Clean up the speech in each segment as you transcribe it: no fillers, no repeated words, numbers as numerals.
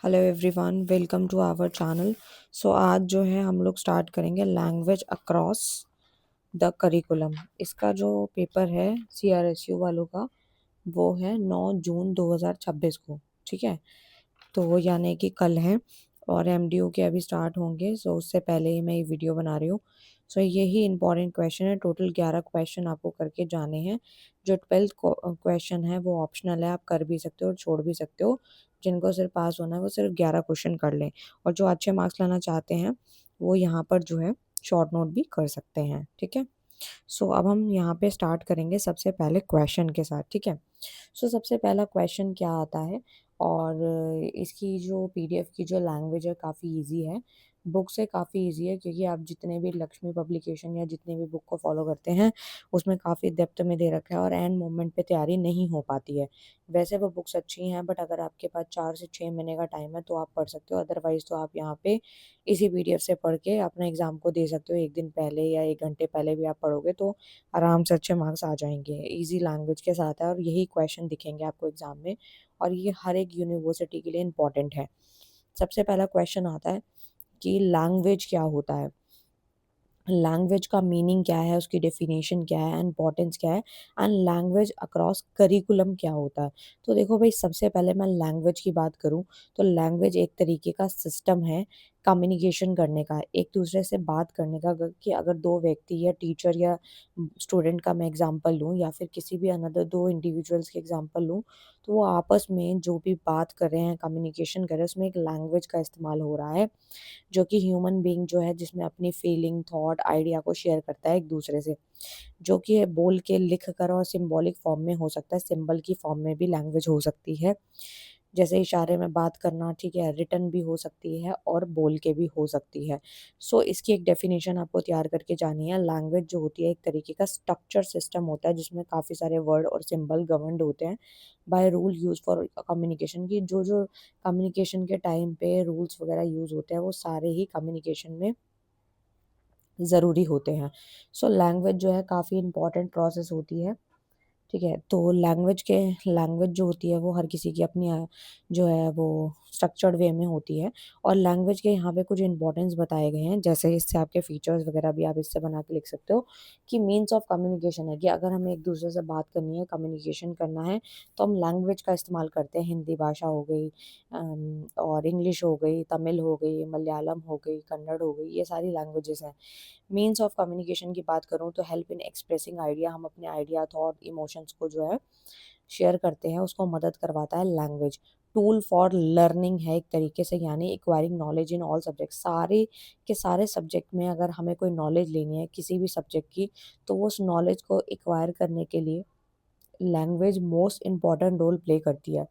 Hello everyone, welcome to our channel. So आज जो है हम लोग स्टार्ट करेंगे लैंग्वेज अक्रॉस द करिकुलम। इसका जो पेपर है सीआरएसयू वालों का वो है 9 जून 2026 को। ठीक है, तो यानी कि कल है और एमडीयू के अभी स्टार्ट होंगे। सो उससे पहले ही मैं ये वीडियो बना रही हूँ। सो यही इंपॉर्टेंट क्वेश्चन है। टोटल 11 क्वेश्चन आपको करके जाने हैं। जो 12th क्वेश्चन है वो ऑप्शनल है, आप कर भी सकते हो और छोड़ भी सकते हो। जिनको सिर्फ पास होना है वो सिर्फ 11 क्वेश्चन कर लें, और जो अच्छे मार्क्स लाना चाहते हैं वो यहाँ पर जो है शॉर्ट नोट भी कर सकते हैं। ठीक है, सो अब हम यहाँ पे स्टार्ट करेंगे सबसे पहले क्वेश्चन के साथ। ठीक है, सो सबसे पहला क्वेश्चन क्या आता है, और इसकी जो पीडीएफ की जो लैंग्वेज है काफ़ी इजी है, बुक से काफ़ी इजी है, क्योंकि आप जितने भी लक्ष्मी पब्लिकेशन या जितने भी बुक को फॉलो करते हैं उसमें काफ़ी डेप्थ में दे रखा है और एंड मोमेंट पे तैयारी नहीं हो पाती है। वैसे वो बुक्स अच्छी हैं, बट अगर आपके पास 4 से 6 महीने का टाइम है तो आप पढ़ सकते हो। अदरवाइज़ तो आप यहाँ पे इसी पीडीएफ से पढ़ के अपना एग्ज़ाम को दे सकते हो। एक दिन पहले या 1 घंटे पहले भी आप पढ़ोगे तो आराम से अच्छे मार्क्स आ जाएंगे। इजी लैंग्वेज के साथ है और यही क्वेश्चन दिखेंगे आपको एग्जाम में, और ये हर एक यूनिवर्सिटी के लिए इम्पॉर्टेंट है। सबसे पहला क्वेश्चन आता है कि लैंग्वेज क्या होता है, लैंग्वेज का मीनिंग क्या है, उसकी डेफिनेशन क्या है, इंपॉर्टेंस क्या है, एंड लैंग्वेज अक्रॉस करिकुलम क्या होता है। तो देखो भाई, सबसे पहले मैं लैंग्वेज की बात करूं तो लैंग्वेज एक तरीके का सिस्टम है कम्युनिकेशन करने का, एक दूसरे से बात करने का। कि अगर दो व्यक्ति या टीचर या स्टूडेंट का मैं एग्जांपल लूं, या फिर किसी भी अनदर दो इंडिविजुअल्स के एग्जांपल लूं, तो वो आपस में जो भी बात कर रहे हैं, कम्युनिकेशन कर रहे हैं, उसमें एक लैंग्वेज का इस्तेमाल हो रहा है, जो कि ह्यूमन बीइंग जो है जिसमें अपनी फीलिंग, थॉट, आइडिया को शेयर करता है एक दूसरे से, जो कि बोल के, लिख कर और सिंबॉलिक फॉर्म में हो सकता है, सिंबल की फॉर्म में भी लैंग्वेज हो सकती है, जैसे इशारे में बात करना। ठीक है, रिटन भी हो सकती है और बोल के भी हो सकती है। सो इसकी एक डेफिनेशन आपको तैयार करके जानी है। लैंग्वेज जो होती है एक तरीके का स्ट्रक्चर सिस्टम होता है जिसमें काफ़ी सारे वर्ड और सिंबल गवर्नड होते हैं by rule use for communication. की जो जो कम्युनिकेशन के टाइम पे रूल्स वगैरह यूज़ होते हैं वो सारे ही कम्युनिकेशन में ज़रूरी होते हैं। सो लैंग्वेज जो है काफ़ी इंपॉर्टेंट प्रोसेस होती है। ठीक है, तो लैंग्वेज जो होती है वो हर किसी की अपनी जो है वो स्ट्रक्चर्ड वे में होती है। और लैंग्वेज के यहाँ पे कुछ इंपॉर्टेंस बताए गए हैं, जैसे इससे आपके फीचर्स वगैरह भी आप इससे बना के लिख सकते हो। कि मीन्स ऑफ कम्युनिकेशन है कि अगर हमें एक दूसरे से बात करनी है, कम्युनिकेशन करना है, तो हम लैंग्वेज का इस्तेमाल करते हैं। हिंदी भाषा हो गई, और इंग्लिश हो गई, तमिल हो गई, मलयालम हो गई, कन्नड़ हो गई, ये सारी लैंग्वेजेस हैं। मीन्स ऑफ कम्युनिकेशन की बात करूँ तो हेल्प इन एक्सप्रेसिंग आइडिया, हम अपने आइडिया, थॉट, इमोशंस को जो है शेयर करते हैं, उसको मदद करवाता है लैंग्वेज। टूल फॉर लर्निंग है एक तरीके से, यानी acquiring knowledge in all subject, सारे के सारे सब्जेक्ट में अगर हमें कोई नॉलेज लेनी है किसी भी सब्जेक्ट की, तो वो उस नॉलेज को एक्वायर करने के लिए language most important role play करती है।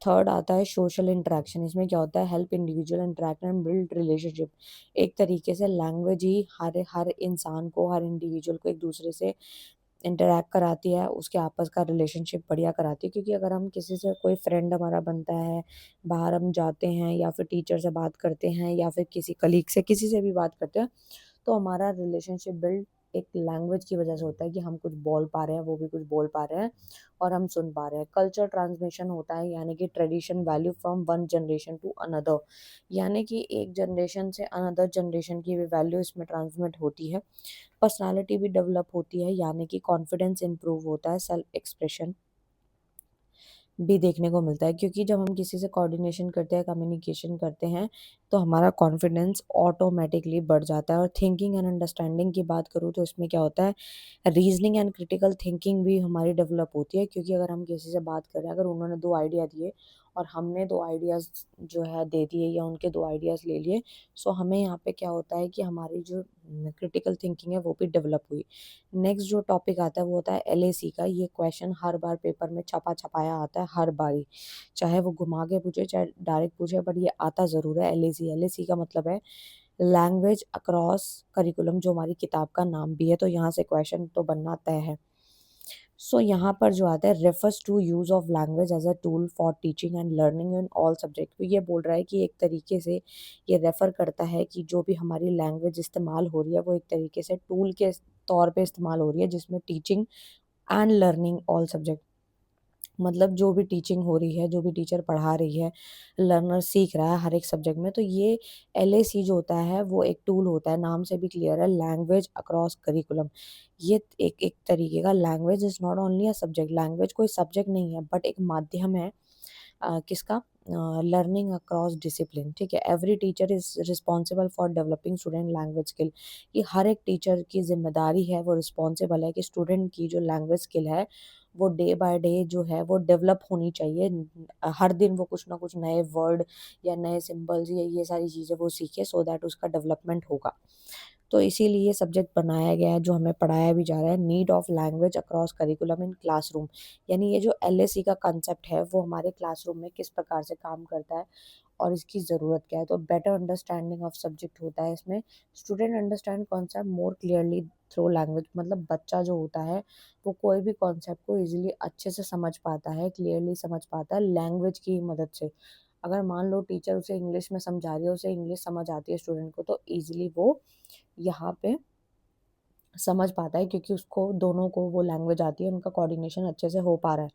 थर्ड आता है सोशल इंटरेक्शन। इसमें क्या होता है, help individual interact and build relationship. एक तरीके से लैंग्वेज ही हर हर इंसान को, हर इंडिविजुअल को एक दूसरे से इंटरैक्ट कराती है, उसके आपस का रिलेशनशिप बढ़िया कराती है। क्योंकि अगर हम किसी से, कोई फ्रेंड हमारा बनता है, बाहर हम जाते हैं या फिर टीचर से बात करते हैं या फिर किसी कलीग से, किसी से भी बात करते हैं, तो हमारा रिलेशनशिप बिल्ड एक लैंग्वेज की वजह से होता है कि हम कुछ बोल पा रहे हैं, वो भी कुछ बोल पा रहे हैं और हम सुन पा रहे हैं। कल्चर ट्रांसमिशन होता है, यानी कि tradition value from one generation to another, यानी कि एक जनरेशन से अनदर जनरेशन की भी वैल्यू इसमें ट्रांसमिट होती है। पर्सनालिटी भी डेवलप होती है, यानी कि कॉन्फिडेंस इंप्रूव होता है, सेल्फ एक्सप्रेशन भी देखने को मिलता है। क्योंकि जब हम किसी से कोऑर्डिनेशन करते हैं, कम्युनिकेशन करते हैं, तो हमारा कॉन्फिडेंस ऑटोमेटिकली बढ़ जाता है। और थिंकिंग एंड अंडरस्टैंडिंग की बात करूँ तो इसमें क्या होता है, रीजनिंग एंड क्रिटिकल थिंकिंग भी हमारी डेवलप होती है। क्योंकि अगर हम किसी से बात कर रहे हैं, अगर उन्होंने दो आइडिया दिए और हमने दो आइडियाज़ जो है दे दिए, या उनके दो आइडियाज़ ले लिए, सो हमें यहाँ पे क्या होता है कि हमारी जो क्रिटिकल थिंकिंग है वो भी डेवलप हुई। नेक्स्ट जो टॉपिक आता है वो होता है एलएसी का। ये क्वेश्चन हर बार पेपर में छपा छपाया आता है, हर बारी, चाहे वो घुमा के पूछे चाहे डायरेक्ट पूछे, बट ये आता ज़रूर है एलएसी। एलएसी का मतलब है लैंग्वेज अक्रॉस करिकुलम, जो हमारी किताब का नाम भी है, तो यहाँ से क्वेश्चन तो बनना तय है। सो यहाँ पर जो आता है, refers to use of language as a tool for teaching and learning in all subject. तो ये बोल रहा है कि एक तरीके से ये रेफ़र करता है कि जो भी हमारी लैंग्वेज इस्तेमाल हो रही है वो एक तरीके से टूल के तौर पे इस्तेमाल हो रही है, जिसमें teaching and learning all subject, मतलब जो भी टीचिंग हो रही है, जो भी टीचर पढ़ा रही है, लर्नर सीख रहा है हर एक सब्जेक्ट में, तो ये एलएसी जो होता है वो एक टूल होता है, नाम से भी क्लियर है, लैंग्वेज अक्रॉस करिकुलम। ये एक एक तरीके का language is not only a subject, language कोई सब्जेक्ट नहीं है बट एक माध्यम है किसका, लर्निंग अक्रॉस डिसिप्लिन। ठीक है, every teacher is responsible for developing student language skill. ये हर एक टीचर की जिम्मेदारी है, वो रिस्पॉन्सिबल है कि स्टूडेंट की जो लैंग्वेज स्किल है वो डे बाय डे जो है वो डेवलप होनी चाहिए। हर दिन वो कुछ ना कुछ नए वर्ड या नए सिंबल्स या ये सारी चीज़ें वो सीखे, सो दैट उसका डेवलपमेंट होगा। तो इसीलिए सब्जेक्ट बनाया गया है जो हमें पढ़ाया भी जा रहा है, need of language across curriculum in classroom. यानी ये जो एलएसी का कंसेप्ट है वो हमारे क्लासरूम में किस प्रकार से काम करता है और इसकी ज़रूरत क्या है। तो बेटर अंडरस्टैंडिंग ऑफ सब्जेक्ट होता है इसमें, student understand concept more clearly through language. मतलब बच्चा जो होता है वो कोई भी कॉन्सेप्ट को इजीली अच्छे से समझ पाता है, क्लियरली समझ पाता है लैंग्वेज की मदद से। अगर मान लो टीचर उसे इंग्लिश में समझा रही है, उसे इंग्लिश समझ आती है स्टूडेंट को, तो ईजिली वो यहाँ पे समझ पाता है क्योंकि उसको दोनों को वो लैंग्वेज आती है, उनका कोऑर्डिनेशन अच्छे से हो पा रहा है।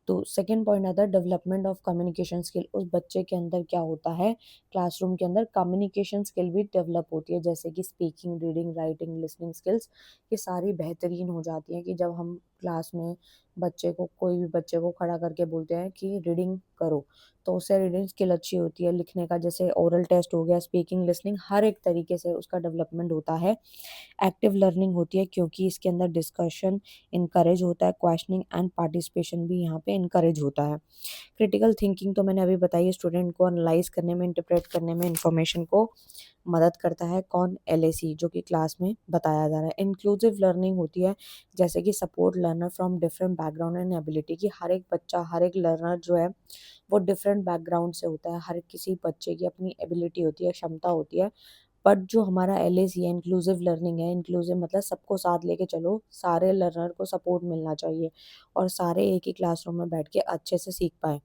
तो सेकंड पॉइंट आता है डेवलपमेंट ऑफ कम्युनिकेशन स्किल। उस बच्चे के अंदर क्या होता है, क्लासरूम के अंदर कम्युनिकेशन स्किल भी डेवलप होती है, जैसे कि speaking, reading, writing, listening skills. ये सारी बेहतरीन हो जाती हैं कि जब हम क्लास में बच्चे को, कोई भी बच्चे को खड़ा करके बोलते हैं कि रीडिंग करो, तो उससे रीडिंग स्किल अच्छी होती है। लिखने का जैसे ओरल टेस्ट हो गया, स्पीकिंग, लिसनिंग, हर एक तरीके से उसका डेवलपमेंट होता है। एक्टिव लर्निंग होती है क्योंकि इसके अंदर डिस्कशन इनकरेज होता है, क्वेश्चनिंग एंड पार्टिसिपेशन भी यहाँ पे इनकरेज होता है। क्रिटिकल थिंकिंग तो मैंने अभी बताई है, स्टूडेंट को एनालाइज करने में, इंटरप्रेट करने में, इंफॉर्मेशन को मदद करता है। कौन, एलएसी, जो कि क्लास में बताया जा रहा है। इंक्लूसिव लर्निंग होती है, जैसे कि support learner from different background and ability, की हर एक बच्चा, हर एक लर्नर जो है वो डिफरेंट बैकग्राउंड से होता है, हर किसी बच्चे की अपनी एबिलिटी होती है, क्षमता होती है। बट जो हमारा एलएसी है, इंक्लूसिव लर्निंग है, इंक्लूसिव मतलब सबको साथ लेके चलो, सारे लर्नर को सपोर्ट मिलना चाहिए और सारे एक ही क्लासरूम में बैठ के अच्छे से सीख पाएँ।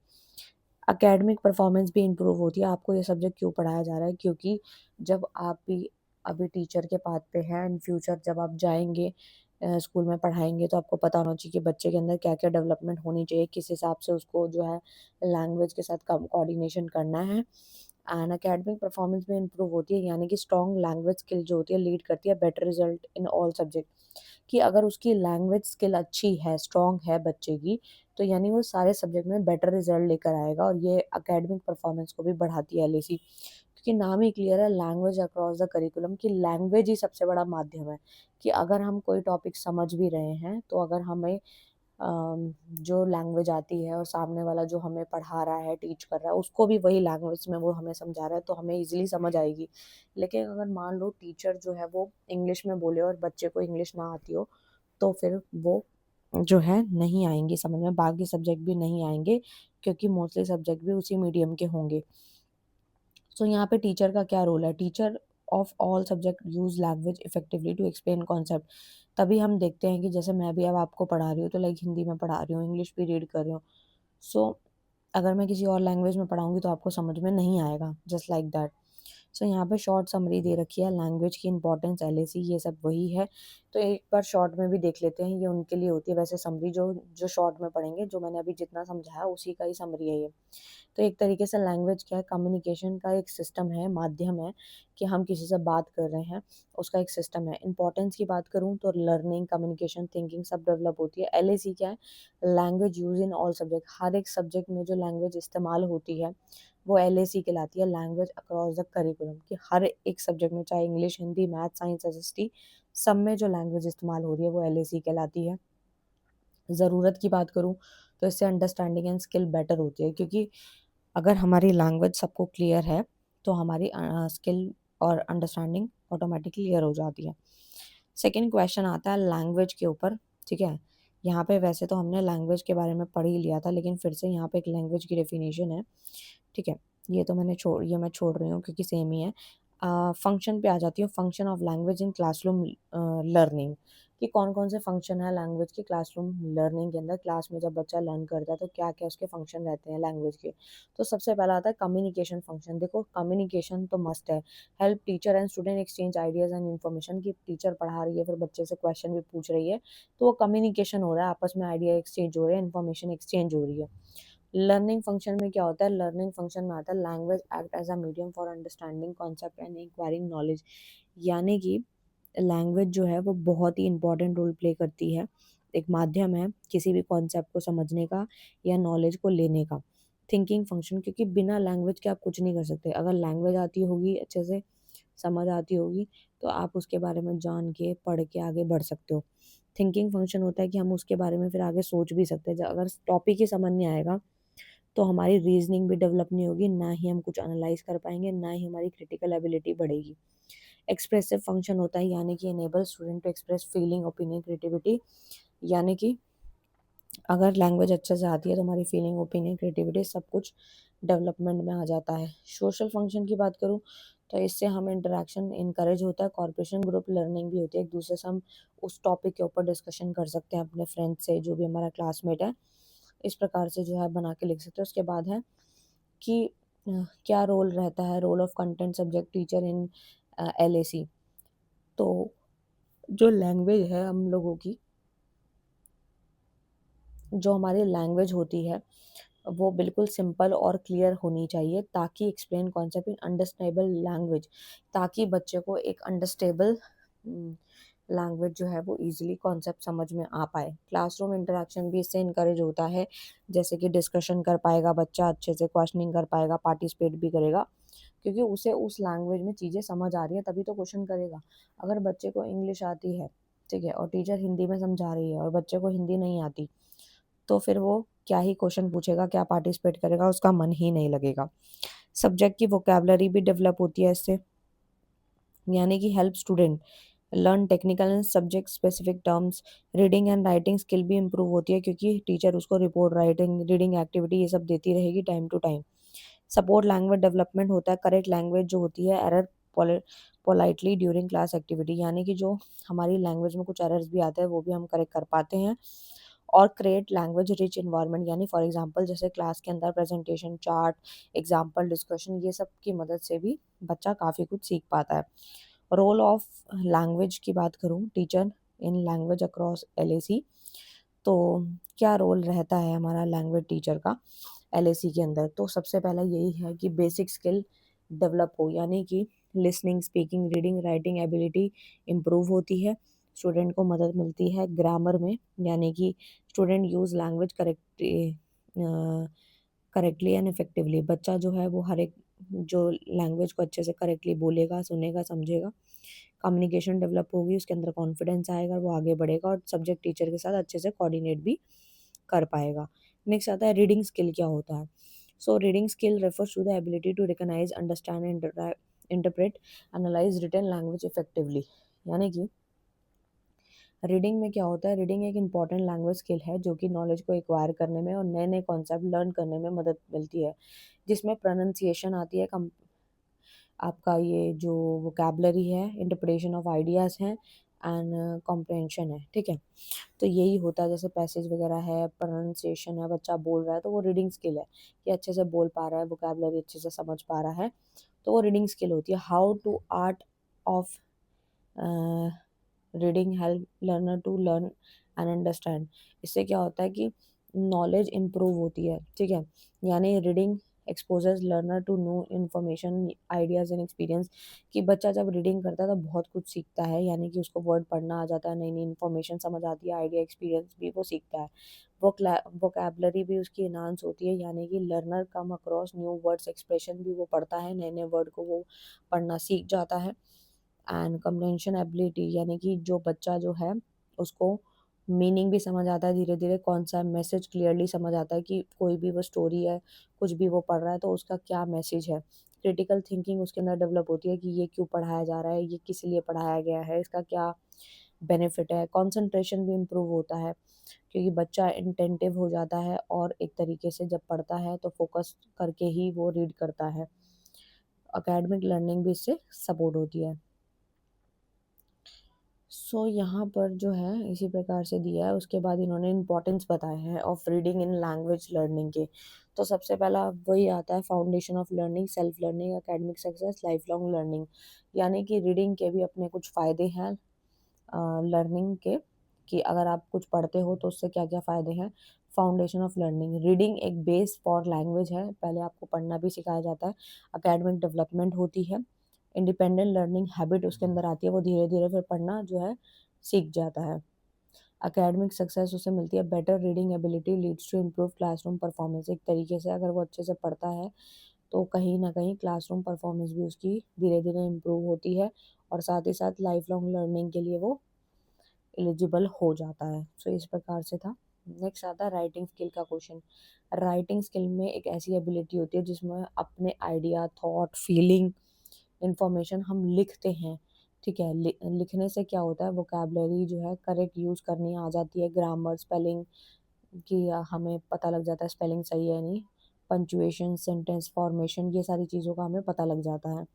एकेडमिक परफॉर्मेंस भी इम्प्रूव होती है। आपको ये सब्जेक्ट क्यों पढ़ाया जा रहा है, क्योंकि जब आप भी अभी टीचर के पाथ पे हैं, इन फ्यूचर जब आप जाएँगे स्कूल में पढ़ाएँगे, तो आपको पता होना चाहिए कि बच्चे के अंदर क्या-क्या डेवलपमेंट होनी चाहिए, किस हिसाब से उसको जो है लैंग्वेज के साथ कम कोऑर्डिनेशन करना है। एंड एकेडमिक परफॉर्मेंस में इम्प्रूव होती है, यानी कि स्ट्रॉन्ग लैंग्वेज स्किल जो होती है लीड करती है better result in all subject. कि अगर उसकी लैंग्वेज स्किल अच्छी है, स्ट्रॉन्ग है बच्चे की, तो यानी वो सारे सब्जेक्ट में बेटर रिजल्ट लेकर आएगा और ये एकेडमिक परफॉर्मेंस को भी बढ़ाती है एलएसी। क्योंकि नाम ही क्लियर है, लैंग्वेज अक्रॉस द करिकुलम, कि लैंग्वेज ही सबसे बड़ा माध्यम है। कि अगर हम कोई टॉपिक समझ भी रहे हैं, तो अगर हमें जो लैंग्वेज आती है और सामने वाला जो हमें पढ़ा रहा है, टीच कर रहा है, उसको भी वही लैंग्वेज में वो हमें समझा रहा है, तो हमें ईज़िली समझ आएगी। लेकिन अगर मान लो टीचर जो है वो इंग्लिश में बोले और बच्चे को इंग्लिश ना आती हो, तो फिर वो जो है नहीं आएँगी समझ में, बाकी सब्जेक्ट भी नहीं आएँगे, क्योंकि मोस्टली सब्जेक्ट भी उसी मीडियम के होंगे। सो यहाँ पे टीचर का क्या रोल है, teacher of all subject use language effectively to explain concept. तभी हम देखते हैं कि जैसे मैं भी अब आपको पढ़ा रही हूँ, तो लाइक हिंदी में पढ़ा रही हूँ, इंग्लिश भी रीड कर रही हूँ। सो अगर मैं किसी और लैंग्वेज में पढ़ाऊँगी तो आपको समझ में नहीं आएगा, जस्ट लाइक दैट। सो यहाँ पे शॉर्ट समरी दे रखी है, लैंग्वेज की इंपॉर्टेंस, एलएसी, ये सब वही है। तो एक बार शॉर्ट में भी देख लेते हैं, ये उनके लिए होती है वैसे समरी, जो जो शॉर्ट में पढ़ेंगे, जो मैंने अभी जितना समझाया उसी का ही समरी है ये। तो एक तरीके से लैंग्वेज क्या है, कम्युनिकेशन का एक सिस्टम है, माध्यम है, कि हम किसी से बात कर रहे हैं, उसका एक सिस्टम है। इंपॉर्टेंस की बात करूँ तो लर्निंग, कम्युनिकेशन, थिंकिंग सब डेवलप होती है। एलएसी क्या है, language use in all subject, हर एक सब्जेक्ट में जो लैंग्वेज इस्तेमाल होती है वो एलएसी कहलाती है, लैंग्वेज अक्रॉस द करिकुलम, कि हर एक सब्जेक्ट में, चाहे English, Hindi, math, science, SST, सब में जो लैंग्वेज इस्तेमाल हो रही है वो एलएसी कहलाती है। ज़रूरत की बात करूँ तो इससे अंडरस्टैंडिंग एंड स्किल बेटर होती है, क्योंकि अगर हमारी लैंग्वेज सबको क्लियर है तो हमारी स्किल और अंडरस्टैंडिंग ऑटोमेटिकली क्लियर हो जाती है। सेकंड क्वेश्चन आता है लैंग्वेज के ऊपर, ठीक है। यहाँ पे वैसे तो हमने लैंग्वेज के बारे में पढ़ ही लिया था, लेकिन फिर से यहाँ पे एक लैंग्वेज की डेफिनेशन है, ठीक है। ये मैं छोड़ रही हूँ क्योंकि सेम ही है। फंक्शन पे आ जाती हूँ, function of language in classroom learning. कि कौन कौन से फंक्शन है लैंग्वेज के क्लासरूम लर्निंग के अंदर। क्लास में जब बच्चा लर्न करता है तो क्या क्या उसके फंक्शन रहते हैं लैंग्वेज के। तो सबसे पहला आता है कम्युनिकेशन फंक्शन। देखो कम्युनिकेशन तो मस्ट है। Help teacher and student exchange ideas and information, की टीचर पढ़ा रही है फिर बच्चे से क्वेश्चन भी पूछ रही है, तो वो कम्युनिकेशन हो रहा है, आपस में आइडिया एक्सचेंज हो रहे हैं, इन्फॉर्मेशन एक्सचेंज हो रही है। लर्निंग फंक्शन में क्या होता है, लर्निंग फंक्शन में आता है language act as a medium for understanding concept and acquiring knowledge. यानी कि लैंग्वेज जो है वो बहुत ही इंपॉर्टेंट रोल प्ले करती है, एक माध्यम है किसी भी कॉन्सेप्ट को समझने का या नॉलेज को लेने का। थिंकिंग फंक्शन, क्योंकि बिना लैंग्वेज के आप कुछ नहीं कर सकते। अगर लैंग्वेज आती होगी अच्छे से, समझ आती होगी, तो आप उसके बारे में जान के पढ़ के आगे बढ़ सकते हो। थिंकिंग फंक्शन होता है कि हम उसके बारे में फिर आगे सोच भी सकते हैं। अगर टॉपिक ही समझ नहीं आएगा तो हमारी रीजनिंग भी डेवलप नहीं होगी, ना ही हम कुछ एनालाइज कर पाएंगे, ना ही हमारी क्रिटिकल एबिलिटी बढ़ेगी। एक्सप्रेसिव फंक्शन होता है, यानी कि enable student to express feeling, opinion, creativity. यानी कि अगर लैंग्वेज अच्छे से आती है तो हमारी फीलिंग, ओपिनियन, क्रिएटिविटी सब कुछ डेवलपमेंट में आ जाता है। सोशल फंक्शन की बात करूँ तो इससे हम इंटरेक्शन इनकरेज होता है, कॉर्पोरेशन ग्रुप लर्निंग भी होती है। एक दूसरे से हम उस टॉपिक के ऊपर डिस्कशन कर सकते हैं अपने फ्रेंड से, जो भी हमारा क्लासमेट है। इस प्रकार से जो है बना के लिख सकते हैं। उसके बाद है कि क्या रोल रहता है, role of content subject teacher in LAC। तो जो लैंग्वेज है हम लोगों की, जो हमारी लैंग्वेज होती है वो बिल्कुल सिंपल और क्लियर होनी चाहिए, ताकि explain concept in understandable language, ताकि बच्चे को एक अंडरस्टेबल लैंग्वेज जो है वो इजीली कॉन्सेप्ट समझ में आ पाए। क्लासरूम इंटरेक्शन भी इससे इनकरेज होता है, जैसे कि डिस्कशन कर पाएगा बच्चा, अच्छे से क्वेश्चनिंग कर पाएगा, पार्टिसिपेट भी करेगा, क्योंकि उसे उस लैंग्वेज में चीज़ें समझ आ रही है तभी तो क्वेश्चन करेगा। अगर बच्चे को इंग्लिश आती है, ठीक है, और टीचर हिंदी में समझा रही है और बच्चे को हिंदी नहीं आती, तो फिर वो क्या ही क्वेश्चन पूछेगा, क्या पार्टिसिपेट करेगा, उसका मन ही नहीं लगेगा। सब्जेक्ट की वोकैबुलरी भी डेवलप होती है इससे, यानी कि help student learn technical and subject specific terms. Reading and writing skill भी इंप्रूव होती है, क्योंकि टीचर उसको रिपोर्ट राइटिंग, रीडिंग एक्टिविटी ये सब देती रहेगी time to time. Support language development होता है, करेक्ट लैंग्वेज जो होती है error politely during class activity, यानी कि जो हमारी लैंग्वेज में कुछ एरर्स भी आते हैं वो भी हम करेक्ट कर पाते हैं। और क्रिएट लैंग्वेज रिच इन्वायरमेंट, यानी फॉर एग्जांपल जैसे क्लास के अंदर प्रेजेंटेशन, चार्ट, एग्जांपल डिस्कशन, ये सब की मदद से भी बच्चा काफ़ी कुछ सीख पाता है। रोल ऑफ लैंग्वेज की बात करूँ, teacher in language across LAC, तो क्या रोल रहता है हमारा लैंग्वेज टीचर का LAC के अंदर। तो सबसे पहला यही है कि बेसिक स्किल डेवलप हो, यानी कि listening, speaking, reading, writing ability improve होती है। स्टूडेंट को मदद मिलती है ग्रामर में, यानी कि student use language correctly and effectively. बच्चा जो है वो हर एक जो लैंग्वेज को अच्छे से करेक्टली बोलेगा, सुनेगा, समझेगा। कम्युनिकेशन डेवलप होगी, उसके अंदर कॉन्फिडेंस आएगा, वो आगे बढ़ेगा और सब्जेक्ट टीचर के साथ अच्छे से कोऑर्डिनेट भी कर पाएगा। नेक्स्ट आता है रीडिंग स्किल क्या होता है। So reading skill refers to the ability to recognise, understand, interpret, analyse written language effectively. यानी कि रीडिंग में क्या होता है, रीडिंग एक इंपॉर्टेंट लैंग्वेज स्किल है जो कि नॉलेज को एक्वायर करने में और नए नए कॉन्सेप्ट लर्न करने में मदद मिलती है, जिसमें प्रोनाउंसिएशन आती है, आपका ये जो वोकैबुलरी है, इंटरप्रिटेशन ऑफ आइडियाज़ हैं एंड कॉम्प्रहेंशन है, ठीक है। तो यही होता है, जैसे पैसेज वगैरह है, प्रोनाउंसिएशन है, बच्चा बोल रहा है तो वो रीडिंग स्किल है कि अच्छे से बोल पा रहा है, वोकैबुलरी अच्छे से समझ पा रहा है, तो वो रीडिंग स्किल होती है। How to art of reading help learner to learn and understand. इससे क्या होता है कि नॉलेज इम्प्रूव होती है, ठीक है। यानी reading exposures learner to new information, ideas and experience, कि बच्चा जब रीडिंग करता है तो बहुत कुछ सीखता है, यानी कि उसको वर्ड पढ़ना आ जाता है, नई नई इन्फॉर्मेशन समझ आती है, आइडिया एक्सपीरियंस भी वो सीखता है। वोकैबुलरी भी उसकी इन्हांस होती है, यानी कि learner come across new words, expression भी वो पढ़ता है, नए नए वर्ड को वो पढ़ना सीख जाता है। एंड कम्प्रहेंशन एबिलिटी, यानी कि जो बच्चा जो है उसको मीनिंग भी समझ आता है, धीरे धीरे कौन सा मैसेज क्लियरली समझ आता है, कि कोई भी वो स्टोरी है, कुछ भी वो पढ़ रहा है तो उसका क्या मैसेज है। क्रिटिकल थिंकिंग उसके अंदर डेवलप होती है कि ये क्यों पढ़ाया जा रहा है, ये किस लिए पढ़ाया गया है, इसका क्या बेनिफिट है। कंसंट्रेशन भी इम्प्रूव होता है, क्योंकि बच्चा इंटेंटिव हो जाता है और एक तरीके से जब पढ़ता है तो फोकस करके ही वो रीड करता है। एकेडमिक लर्निंग भी इससे सपोर्ट होती है। यहाँ पर जो है इसी प्रकार से दिया है। उसके बाद इन्होंने इम्पोर्टेंस बताए हैं of reading in language learning के। तो सबसे पहला वही आता है, foundation of learning, self learning, academic success, life long learning. यानी कि रीडिंग के भी अपने कुछ फ़ायदे हैं लर्निंग के, कि अगर आप कुछ पढ़ते हो तो उससे क्या क्या फ़ायदे हैं। फाउंडेशन ऑफ लर्निंग, रीडिंग एक बेस फॉर लैंग्वेज है, पहले आपको पढ़ना भी सिखाया जाता है। एकेडमिक डेवलपमेंट होती है, इंडिपेंडेंट लर्निंग हैबिट उसके अंदर आती है, वो धीरे धीरे फिर पढ़ना जो है सीख जाता है। एकेडमिक सक्सेस उसे मिलती है, better reading ability leads to improve classroom performance. एक तरीके से अगर वो अच्छे से पढ़ता है तो कहीं ना कहीं क्लासरूम परफॉर्मेंस भी उसकी धीरे धीरे इम्प्रूव होती है, और साथ ही साथ लाइफ लॉन्ग लर्निंग के लिए वो एलिजिबल हो जाता है। इस प्रकार से था। नेक्स्ट आता है राइटिंग स्किल का क्वेश्चन। राइटिंग स्किल में एक ऐसी एबिलिटी होती है जिसमें अपने आइडिया, थॉट, फीलिंग, इंफॉर्मेशन हम लिखते हैं। ठीक है, लिखने से क्या होता है, वोकैबलरी जो है करेक्ट यूज़ करनी आ जाती है, ग्रामर, स्पेलिंग की हमें पता लग जाता है स्पेलिंग सही है नहीं, पंचुएशन, सेंटेंस फॉर्मेशन, ये सारी चीज़ों का हमें पता लग जाता है।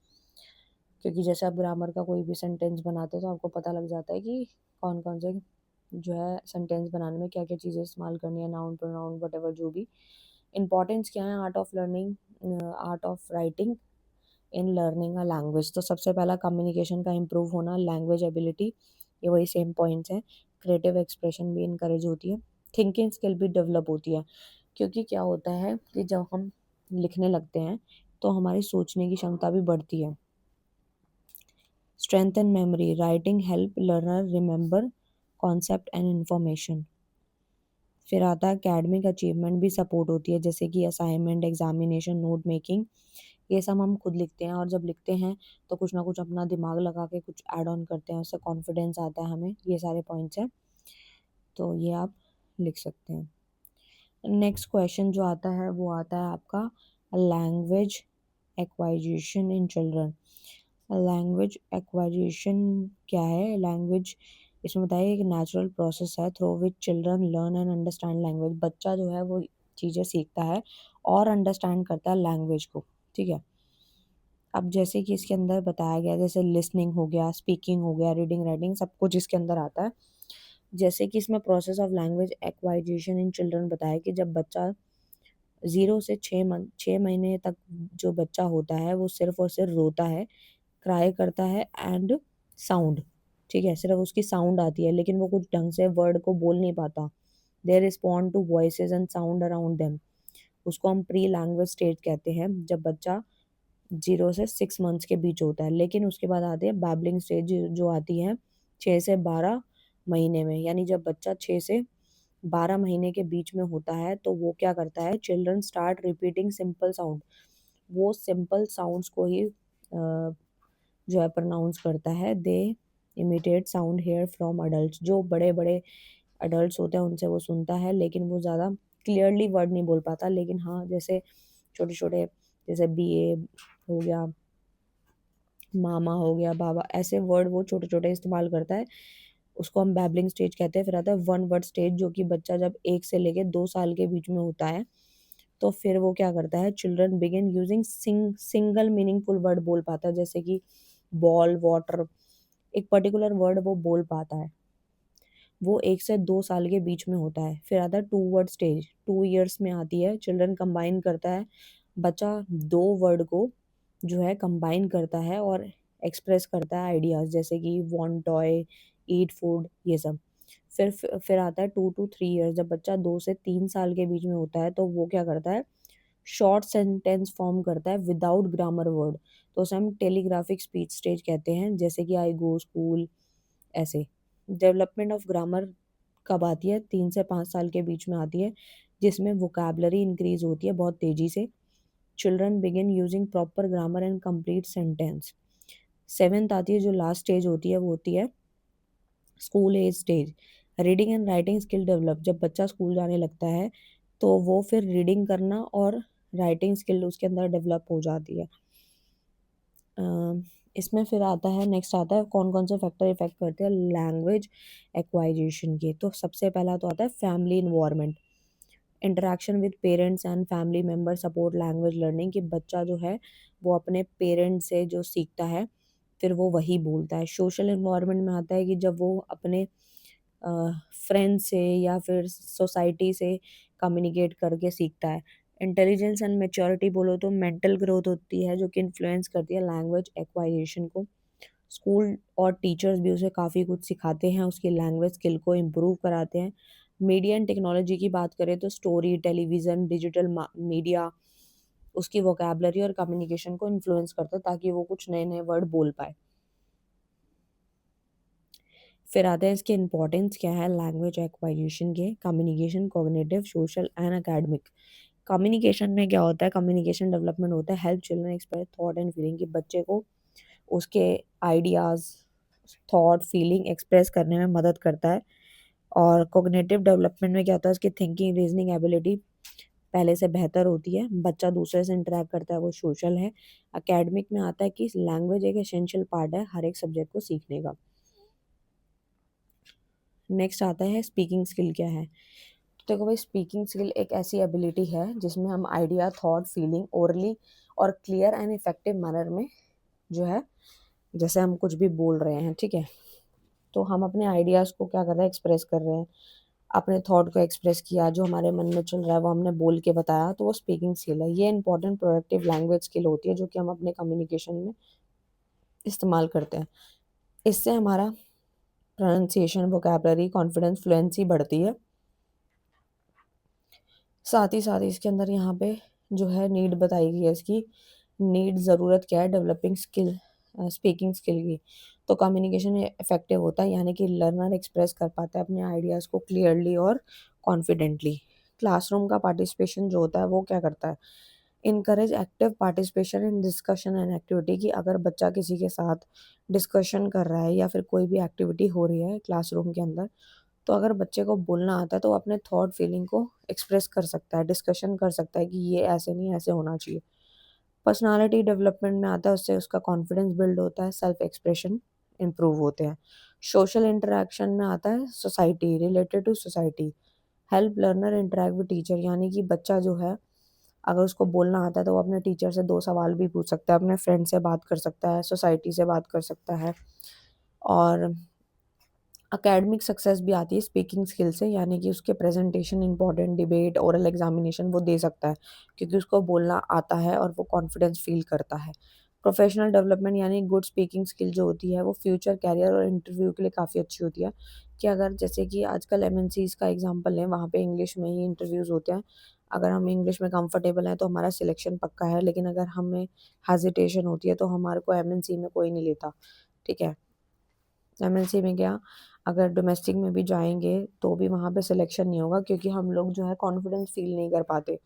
क्योंकि जैसे आप ग्रामर का कोई भी सेंटेंस बनाते हैं तो आपको पता लग जाता है कि कौन कौन से जो है सेंटेंस बनाने में क्या क्या चीज़ें इस्तेमाल करनी है, नाउन, प्रोनाउन, वटेवर जो भी। इंपॉर्टेंस क्या है art of learning, art of writing in learning a language. तो सबसे पहला कम्युनिकेशन का इम्प्रूव होना, लैंग्वेज एबिलिटी, ये वही सेम पॉइंट्स हैं। क्रिएटिव एक्सप्रेशन भी इनकरेज होती है, थिंकिंग स्किल भी डेवलप होती है। क्योंकि क्या होता है कि जब हम लिखने लगते हैं तो हमारी सोचने की क्षमता भी बढ़ती है। Strength and memory, writing help learner remember concept and information. फिर आता है एकेडमिक अचीवमेंट भी सपोर्ट होती है, जैसे कि असाइनमेंट, एग्जामिनेशन, नोट मेकिंग, ये सब हम खुद लिखते हैं, और जब लिखते हैं तो कुछ ना कुछ अपना दिमाग लगा के कुछ ऐड ऑन करते हैं, उससे कॉन्फिडेंस आता है हमें। ये सारे पॉइंट्स हैं, तो ये आप लिख सकते हैं। नेक्स्ट क्वेश्चन जो आता है वो आता है आपका लैंग्वेज एक्वाइजिशन इन चिल्ड्रन। लैंग्वेज एक्वाइजिशन क्या है? लैंग्वेज इसमें बताइए एक नेचुरल प्रोसेस है through which children learn and understand language. बच्चा जो है वो चीज़ें सीखता है और अंडरस्टैंड करता है लैंग्वेज को। ठीक है, अब जैसे कि इसके अंदर बताया गया, जैसे लिसनिंग हो गया, स्पीकिंग हो गया, रीडिंग, राइटिंग, सब कुछ इसके अंदर आता है। जैसे कि इसमें process of language एक्वाइजिशन in children बताया कि जब बच्चा 0 से 6 महीने तक जो बच्चा होता है वो सिर्फ और सिर्फ रोता है, क्राई करता है एंड साउंड। ठीक है, सिर्फ उसकी साउंड आती है लेकिन वो कुछ ढंग से वर्ड को बोल नहीं पाता। They respond to voices and sound around them. उसको हम प्री लैंग्वेज स्टेज कहते हैं, जब बच्चा 0 से 6 मंथ्स के बीच होता है। लेकिन उसके बाद आती है बैबलिंग स्टेज जो आती है 6 से 12 महीने में। यानी जब बच्चा 6 से 12 महीने के बीच में होता है तो वो क्या करता है, children start repeating simple sound. वो सिंपल साउंड्स को ही जो है प्रोनाउंस करता है। They imitate sound hear from adult. जो बड़े बड़े अडल्ट होते हैं उनसे वो सुनता है, लेकिन वो ज़्यादा क्लियरली वर्ड नहीं बोल पाता। लेकिन हाँ, जैसे छोटे छोटे, जैसे BA हो गया, मामा हो गया, बाबा, ऐसे वर्ड वो छोटे छोटे इस्तेमाल करता है। उसको हम बैबलिंग स्टेज कहते हैं। फिर आता है वन वर्ड स्टेज, जो कि बच्चा जब 1 से लेके 2 साल के बीच में होता है तो फिर वो क्या करता है, children begin using single meaningful word बोल पाता है, जैसे कि बॉल, वाटर, एक पर्टिकुलर वर्ड वो बोल पाता है। वो 1 से 2 साल के बीच में होता है। फिर आता है 2 वर्ड स्टेज, 2 ईयर्स में आती है। चिल्ड्रन कंबाइन करता है, बच्चा 2 वर्ड को जो है कंबाइन करता है और एक्सप्रेस करता है आइडियाज़, जैसे कि वांट टॉय, ईट फूड, ये सब। फिर आता है 2 to 3 ईयर्स, जब बच्चा 2 से 3 साल के बीच में होता है तो वो क्या करता है, शॉर्ट सेंटेंस फॉर्म करता है विदाउट ग्रामर वर्ड। तो उसे हम टेलीग्राफिक स्पीच स्टेज कहते हैं, जैसे कि आई गो स्कूल, ऐसे। डेवलपमेंट ऑफ ग्रामर कब आती है, 3 से 5 साल के बीच में आती है, जिसमें वोकैबलरी इंक्रीज होती है बहुत तेजी से। Children begin using proper grammar and complete sentence. Seventh आती है, जो लास्ट स्टेज होती है, वो होती है school age stage. Reading and writing skill develop. जब बच्चा स्कूल जाने लगता है तो वो फिर रीडिंग करना और राइटिंग स्किल उसके अंदर डेवलप हो जाती है। इसमें फिर आता है, नेक्स्ट आता है कौन कौन से फैक्टर इफेक्ट करते हैं लैंग्वेज एक्वाइजिशन के। तो सबसे पहला तो आता है family environment. Interaction with parents and family member support language learning. कि बच्चा जो है वो अपने पेरेंट्स से जो सीखता है, फिर वो वही बोलता है। सोशल इन्वायरमेंट में आता है कि जब वो अपने फ्रेंड से या फिर सोसाइटी से कम्युनिकेट करके सीखता है। इंटेलिजेंस एंड मैच्योरिटी बोलो तो मेंटल ग्रोथ होती है जो कि इन्फ्लुएंस करती है लैंग्वेज एक्वायरेशन को। स्कूल और टीचर्स भी उसे काफ़ी कुछ सिखाते हैं, उसकी लैंग्वेज स्किल को इम्प्रूव कराते हैं। मीडिया एंड टेक्नोलॉजी की बात करें तो स्टोरी, टेलीविज़न, डिजिटल मीडिया उसकी वोकैबुलरी और कम्युनिकेशन को इन्फ्लुएंस करता है ताकि वो कुछ नए-नए वर्ड बोल पाए। फिर आते हैं इसके इम्पोर्टेंस क्या है लैंग्वेज एक्वायरेशन के, communication, cognitive, social and academic. Communication में क्या होता है, कम्युनिकेशन डेवलपमेंट होता है help children express thought and feeling, कि बच्चे को उसके आइडियाज़, थॉट, फीलिंग एक्सप्रेस करने में मदद करता है। और कॉग्निटिव डेवलपमेंट में क्या होता है, उसकी थिंकिंग, रीजनिंग एबिलिटी पहले से बेहतर होती है, बच्चा दूसरे से इंटरेक्ट करता है, वो सोशल है। एकेडमिक में आता है कि लैंग्वेज एक एसेंशियल पार्ट है हर एक सब्जेक्ट को सीखने का। नेक्स्ट आता है स्पीकिंग स्किल क्या है। तो देखो भाई, स्पीकिंग स्किल एक ऐसी एबिलिटी है जिसमें हम आइडिया, थॉट, फीलिंग ओरली और क्लियर एंड इफेक्टिव मैनर में जो है, जैसे हम कुछ भी बोल रहे हैं, ठीक है, तो हम अपने आइडियाज़ को क्या कर रहे हैं, एक्सप्रेस कर रहे हैं, अपने थॉट को एक्सप्रेस किया, जो हमारे मन में चल रहा है वो हमने बोल के बताया, तो वो स्पीकिंग स्किल है। ये इंपॉर्टेंट प्रोडक्टिव लैंग्वेज स्किल होती है जो कि हम अपने कम्युनिकेशन में इस्तेमाल करते हैं। इससे हमारा प्रोनाउंसिएशन, वोकैबुलरी, कॉन्फिडेंस, फ्लुएंसी बढ़ती है। साथ ही साथ इसके अंदर यहाँ पे जो है नीड बताई गई है इसकी। नीड, ज़रूरत क्या है, डेवलपिंग स्किल, स्पीकिंग स्किल की। तो कम्युनिकेशन इफेक्टिव होता है यानी कि लर्नर एक्सप्रेस कर पाता है अपने आइडियाज़ को क्लियरली और कॉन्फिडेंटली। क्लासरूम का पार्टिसिपेशन जो होता है वो क्या करता है, encourage active participation in discussion and activity, की अगर बच्चा किसी के साथ डिस्कशन कर रहा है या फिर कोई भी एक्टिविटी हो रही है क्लासरूम के अंदर, तो अगर बच्चे को बोलना आता है तो वो अपने थॉट फीलिंग को एक्सप्रेस कर सकता है, डिस्कशन कर सकता है कि ये ऐसे नहीं, ऐसे होना चाहिए। पर्सनालिटी डेवलपमेंट में आता है, उससे उसका कॉन्फिडेंस बिल्ड होता है, सेल्फ एक्सप्रेशन इंप्रूव होते हैं। सोशल इंटरेक्शन में आता है society, related to society, help learner interact with teacher, यानी कि बच्चा जो है अगर उसको बोलना आता है तो वो अपने टीचर से 2 सवाल भी पूछ सकता है, अपने फ्रेंड से बात कर सकता है, सोसाइटी से बात कर सकता है। और एकेडमिक सक्सेस भी आती है स्पीकिंग स्किल से, यानी कि उसके presentation, important debate, oral examination वो दे सकता है क्योंकि उसको बोलना आता है और वो कॉन्फिडेंस फील करता है। प्रोफेशनल डेवलपमेंट यानी गुड स्पीकिंग स्किल जो होती है वो फ्यूचर कैरियर और इंटरव्यू के लिए काफ़ी अच्छी होती है। कि अगर जैसे कि आजकल एमएनसीज का एग्जांपल लें, वहाँ पे इंग्लिश में ही इंटरव्यूज़ होते हैं। अगर हम इंग्लिश में कंफर्टेबल हैं तो हमारा सिलेक्शन पक्का है, लेकिन अगर हमें हेजिटेशन होती है तो हमारे को एमएनसी में कोई नहीं लेता, ठीक है। एमएनसी में क्या, अगर डोमेस्टिक में भी जाएँगे तो भी वहाँ पे सिलेक्शन नहीं होगा क्योंकि हम लोग जो है कॉन्फिडेंस फ़ील नहीं कर पाते।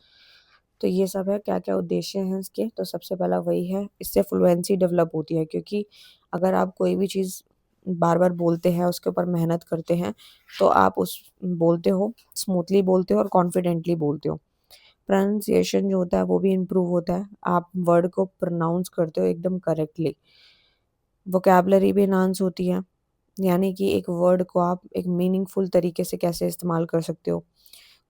तो ये सब है, क्या-क्या उद्देश्य हैं इसके, तो सबसे पहला वही है, इससे फ्लुएंसी डेवलप होती है क्योंकि अगर आप कोई भी चीज़ बार-बार बोलते हैं, उसके ऊपर मेहनत करते हैं, तो आप उस बोलते हो, स्मूथली बोलते हो और कॉन्फिडेंटली बोलते हो। प्रोनंसिएशन जो होता है वो भी इम्प्रूव होता है, आप वर्ड को प्रोनाउंस करते हो एकदम करेक्टली। वोकैब्युलरी भी एनहांस होती है, यानी कि एक वर्ड को आप एक मीनिंगफुल तरीके से कैसे इस्तेमाल कर सकते हो।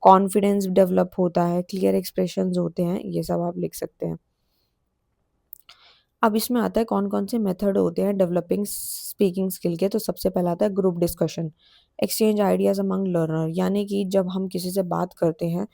कॉन्फिडेंस डेवलप होता है, क्लियर एक्सप्रेशंस होते हैं, ये सब आप लिख सकते हैं। अब इसमें आता है कौन-कौन से मेथड होते हैं डेवलपिंग स्पीकिंग स्किल के, तो सबसे पहला आता है group discussion, exchange ideas among learner, यानी कि जब हम किसी से बात करते हैं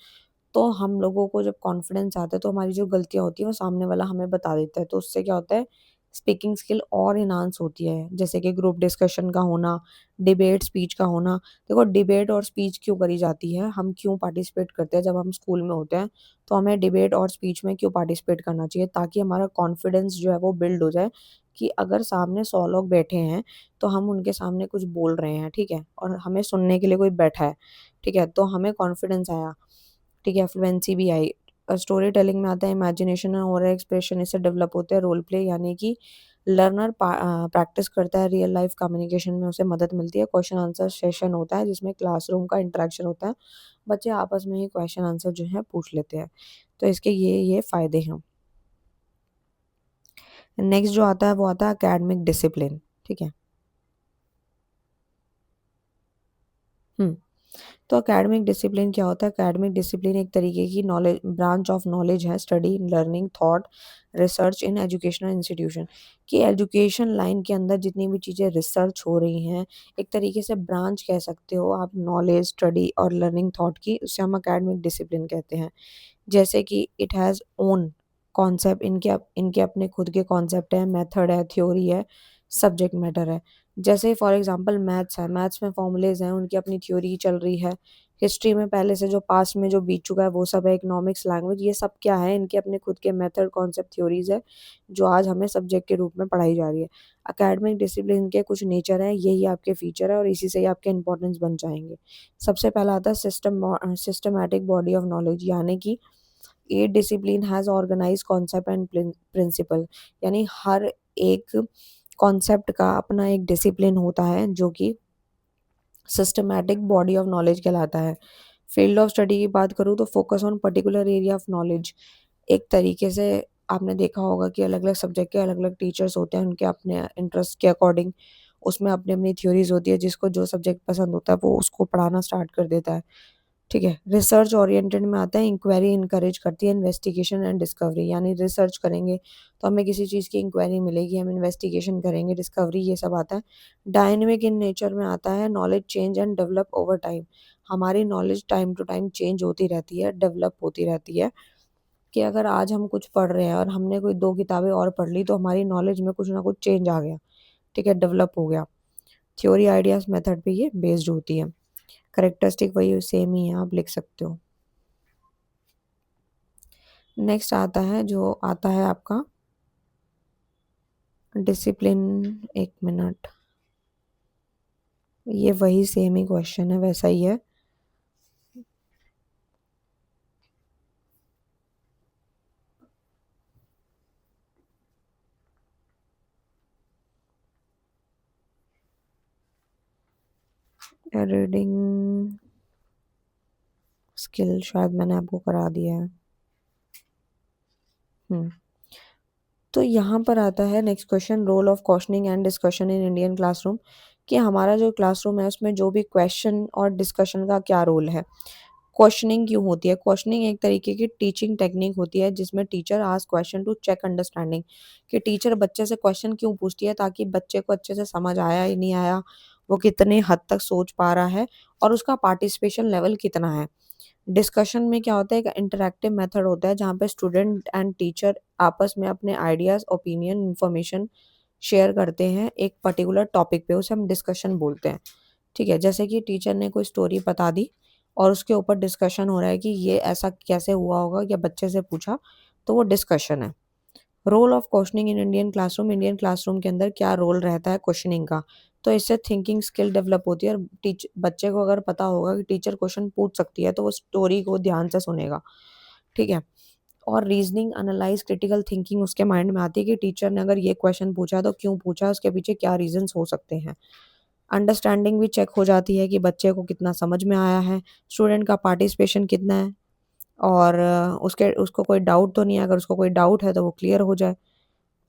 तो हम लोगों को जब कॉन्फिडेंस आता है तो हमारी जो गलतियाँ होती हैं वो सामने वाला हमें बता देता है, तो उससे क्या होता है, स्पीकिंग स्किल और इन्हांस होती है। जैसे कि ग्रुप डिस्कशन का होना, डिबेट स्पीच का होना। देखो, डिबेट और स्पीच क्यों करी जाती है, हम क्यों पार्टिसिपेट करते हैं जब हम स्कूल में होते हैं, तो हमें डिबेट और स्पीच में क्यों पार्टिसिपेट करना चाहिए, ताकि हमारा कॉन्फिडेंस जो है वो बिल्ड हो जाए कि अगर सामने 100 लोग बैठे हैं तो हम उनके सामने कुछ बोल रहे हैं, ठीक है, और हमें सुनने के लिए कोई बैठा है, ठीक है, तो हमें कॉन्फिडेंस आया, ठीक है, फ्लुएंसी भी आई। स्टोरी टेलिंग में आता है इमेजिनेशन और ओरल एक्सप्रेशन, इससे डेवलप होते हैं रोल प्ले, यानी कि लर्नर प्रैक्टिस करता है रियल लाइफ कम्युनिकेशन में, उसे मदद मिलती है। क्वेश्चन आंसर सेशन होता है जिसमें क्लासरूम का इंटरेक्शन होता है, बच्चे आपस में ही क्वेश्चन आंसर जो है पूछ लेते हैं, तो इसके ये फ़ायदे हैं। नेक्स्ट जो आता है वो आता है एकेडमिक डिसिप्लिन, ठीक है। तो एकेडमिक डिसिप्लिन क्या होता है? एकेडमिक डिसिप्लिन एक तरीके की नॉलेज ब्रांच ऑफ नॉलेज है, study, learning, thought, research in educational institution. कि एजुकेशन लाइन के अंदर जितनी भी चीज़ें रिसर्च हो रही हैं, एक तरीके से ब्रांच कह सकते हो आप नॉलेज, स्टडी और लर्निंग थॉट की, उसे हम एकेडमिक डिसिप्लिन कहते हैं। जैसे कि इट हैज़ ओन कॉन्सेप्ट, इनके अपने खुद के कॉन्सेप्ट है, मेथड है, थ्योरी है, सब्जेक्ट मैटर है। जैसे फॉर एग्जांपल मैथ्स है, मैथ्स में फॉर्मूलेज़ हैं, उनकी अपनी थ्योरी चल रही है। हिस्ट्री में पहले से जो पास्ट में जो बीत चुका है वो सब है। इकोनॉमिक्स, लैंग्वेज, ये सब क्या है? इनके अपने खुद के मेथड, कॉन्सेप्ट, थ्योरीज़ है, जो आज हमें सब्जेक्ट के रूप में पढ़ाई जा रही है। एकेडमिक डिसिप्लिन के कुछ नेचर है, यही आपके फीचर है और इसी से ही आपके इंपॉर्टेंस बन जाएँगे। सबसे पहला आता है सिस्टमैटिक बॉडी ऑफ नॉलेज, यानी कि ये discipline has organised concept and principle, यानी हर एक कॉन्सेप्ट का अपना एक डिसिप्लिन होता है जो कि सिस्टमैटिक बॉडी ऑफ नॉलेज कहलाता है। फील्ड ऑफ स्टडी की बात करूँ तो focus on particular area of knowledge. एक तरीके से आपने देखा होगा कि अलग-अलग सब्जेक्ट के अलग-अलग टीचर्स होते हैं, उनके अपने इंटरेस्ट के अकॉर्डिंग उसमें अपनी-अपनी थ्योरीज़ होती है, जिसको जो सब्जेक्ट पसंद होता है वो उसको पढ़ाना स्टार्ट कर देता है। ठीक है, रिसर्च ओरिएंटेड में आता है, इंक्वायरी इनकरेज करती है, इन्वेस्टिगेशन एंड डिस्कवरी, यानी रिसर्च करेंगे तो हमें किसी चीज़ की इंक्वायरी मिलेगी, हम इन्वेस्टिगेशन करेंगे, डिस्कवरी, ये सब आता है। डायनेमिक इन नेचर में आता है, knowledge change and develop over time, हमारी knowledge time to time change होती रहती है, डेवलप होती रहती है। कि अगर आज हम कुछ पढ़ रहे हैं और हमने कोई 2 किताबें और पढ़ ली तो हमारी नॉलेज में कुछ ना कुछ चेंज आ गया, ठीक है, डेवलप हो गया। थ्योरी, आइडियाज़, मेथड पे ये बेस्ड होती है। कैरेक्टरिस्टिक वही सेम ही है, आप लिख सकते हो। नेक्स्ट आता है जो आता है आपका डिसिप्लिन। 1 मिनट, ये वही सेम ही क्वेश्चन है, वैसा ही है। रीडिंग स्किल शायद मैंने आपको करा दिया है। हुँ। तो यहाँ पर आता है next question, role of questioning and discussion in Indian classroom, कि हमारा जो क्लासरूम है उसमें जो भी क्वेश्चन और डिस्कशन का क्या रोल है। क्वेश्चनिंग क्यों होती है? क्वेश्चनिंग एक तरीके की टीचिंग टेक्निक होती है जिसमें teacher ask question to check understanding, कि टीचर बच्चे से क्वेश्चन क्यों पूछती है, ताकि बच्चे को अच्छे से समझ आया या नहीं आया, वो कितने हद तक सोच पा रहा है और उसका पार्टिसिपेशन लेवल कितना है। डिस्कशन में क्या होता है, एक इंटरैक्टिव मेथड होता है जहाँ पे स्टूडेंट एंड टीचर आपस में अपने आइडियाज़, ओपिनियन, इन्फॉर्मेशन शेयर करते हैं एक पर्टिकुलर टॉपिक पे, उसे हम डिस्कशन बोलते हैं। ठीक है, जैसे कि टीचर ने कोई स्टोरी बता दी और उसके ऊपर डिस्कशन हो रहा है कि ये ऐसा कैसे हुआ होगा, या बच्चे से पूछा, तो वो डिस्कशन है। Role of questioning in Indian classroom के अंदर क्या रोल रहता है क्वेश्चनिंग का? तो इससे थिंकिंग स्किल डेवलप होती है और बच्चे को अगर पता होगा कि टीचर क्वेश्चन पूछ सकती है तो वो स्टोरी को ध्यान से सुनेगा, ठीक है? और रीजनिंग, एनालाइज, क्रिटिकल थिंकिंग उसके माइंड में आती है कि टीचर ने अगर ये क्वेश्चन पूछा तो क्यों पूछा, उसके पीछे क्या रीजंस हो सकते हैं। अंडरस्टैंडिंग भी चेक हो जाती है कि बच्चे को कितना समझ में आया है, स्टूडेंट का पार्टिसिपेशन कितना है, और उसके उसको कोई डाउट तो नहीं है, अगर उसको कोई डाउट है तो वो क्लियर हो जाए।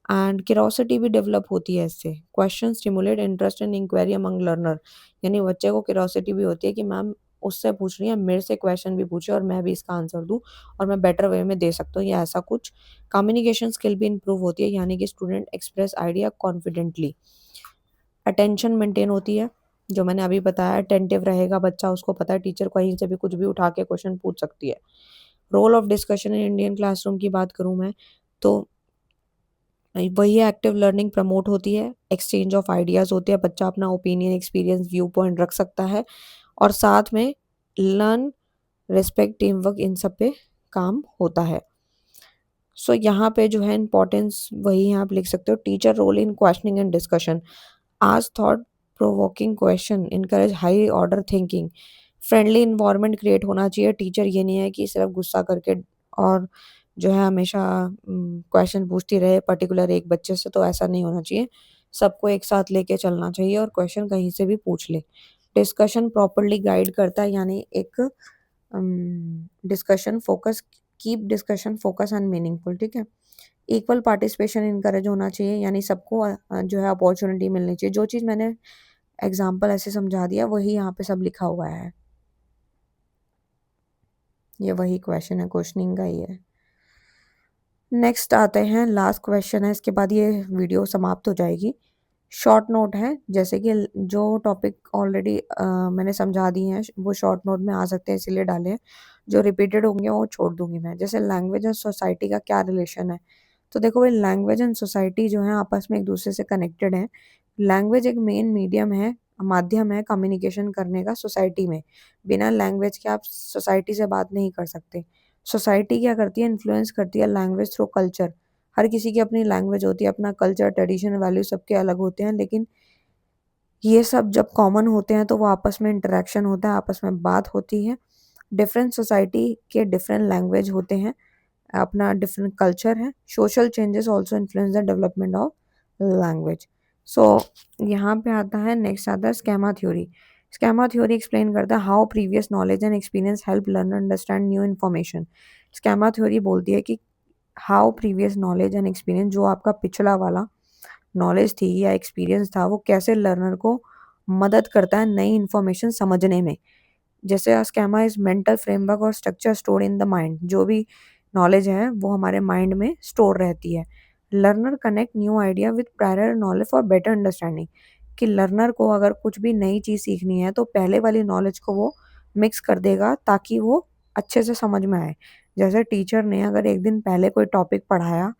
एंड क्यूरोसिटी भी डेवलप होती है इससे। Question stimulate interest and inquiry among learner, यानी बच्चे को क्यूरोसिटी भी होती है कि मैम उससे पूछ रही है, मेरे से क्वेश्चन भी पूछे और मैं भी इसका आंसर दूँ और मैं बेटर वे में दे सकता हूँ या ऐसा कुछ। कम्युनिकेशन स्किल भी इंप्रूव होती है, यानी कि student express idea confidently. Attention maintain होती है, जो मैंने अभी बताया, अटेंटिव रहेगा बच्चा, उसको पता है टीचर कहीं से भी कुछ भी उठा के क्वेश्चन पूछ सकती है। Role of discussion in Indian classroom की बात करूँ मैं, तो वही एक्टिव लर्निंग प्रमोट होती है, एक्सचेंज ऑफ आइडियाज़ होते हैं, बच्चा अपना ओपिनियन, एक्सपीरियंस, व्यू पॉइंट रख सकता है और साथ में लर्न, रिस्पेक्ट, टीम वर्क, इन सब पे काम होता है। सो यहाँ पे जो है इम्पोर्टेंस वही है, आप लिख सकते हो। Teacher role in questioning and discussion, ask thought provoking question, encourage high order thinking, friendly environment create होना चाहिए। टीचर ये नहीं है कि सिर्फ गुस्सा करके और जो है हमेशा क्वेश्चन पूछती रहे पर्टिकुलर एक बच्चे से, तो ऐसा नहीं होना चाहिए। सबको एक साथ लेके चलना चाहिए और क्वेश्चन कहीं से भी पूछ ले। डिस्कशन प्रॉपर्ली गाइड करता है, यानी एक discussion focus, keep discussion focus and meaningful, ठीक है। इक्वल पार्टिसिपेशन इनकरेज होना चाहिए, यानी सबको जो है अपॉर्चुनिटी मिलनी चाहिए। जो चीज़ मैंने एग्जाम्पल ऐसे समझा दिया वही यहाँ पे सब लिखा हुआ है। ये वही क्वेश्चन है, क्वेश्चनिंग का ही है। नेक्स्ट आते हैं, लास्ट क्वेश्चन है, इसके बाद ये वीडियो समाप्त हो जाएगी। शॉर्ट नोट है, जैसे कि जो टॉपिक ऑलरेडी मैंने समझा दिए हैं वो शॉर्ट नोट में आ सकते हैं, इसीलिए डाले हैं। जो रिपीटेड होंगे वो छोड़ दूंगी मैं। जैसे लैंग्वेज और सोसाइटी का क्या रिलेशन है, तो देखो भाई, लैंग्वेज एंड सोसाइटी जो है आपस में एक दूसरे से कनेक्टेड है। लैंग्वेज एक मेन मीडियम है, माध्यम है कम्युनिकेशन करने का सोसाइटी में। बिना लैंग्वेज के आप सोसाइटी से बात नहीं कर सकते। सोसाइटी क्या करती है, इन्फ्लुएंस करती है लैंग्वेज थ्रू कल्चर। हर किसी की अपनी लैंग्वेज होती है, अपना कल्चर, ट्रेडिशन, वैल्यू सबके अलग होते हैं, लेकिन ये सब जब कॉमन होते हैं तो वो आपस में इंटरेक्शन होता है, आपस में बात होती है। डिफरेंट सोसाइटी के डिफरेंट लैंग्वेज होते हैं, अपना डिफरेंट कल्चर है। Social changes also influence the development of language. So यहाँ पे आता है, नेक्स्ट आता है schema theory. Schema theory explain करता है how previous knowledge and experience help learner understand new information. Schema theory बोलती है कि how previous knowledge and experience, जो आपका पिछला वाला नॉलेज थी या एक्सपीरियंस था, वो कैसे लर्नर को मदद करता है नई इन्फॉर्मेशन समझने में। जैसे स्केमा इज मेंटल फ्रेमवर्क और structure store in the mind. जो भी नॉलेज है वो हमारे माइंड में स्टोर रहती है। Learner connect new idea with prior knowledge for better understanding. कि लर्नर को अगर कुछ भी नई चीज़ सीखनी है तो पहले वाली नॉलेज को वो मिक्स कर देगा ताकि वो अच्छे से समझ में आए। जैसे टीचर ने अगर एक दिन पहले कोई टॉपिक पढ़ाया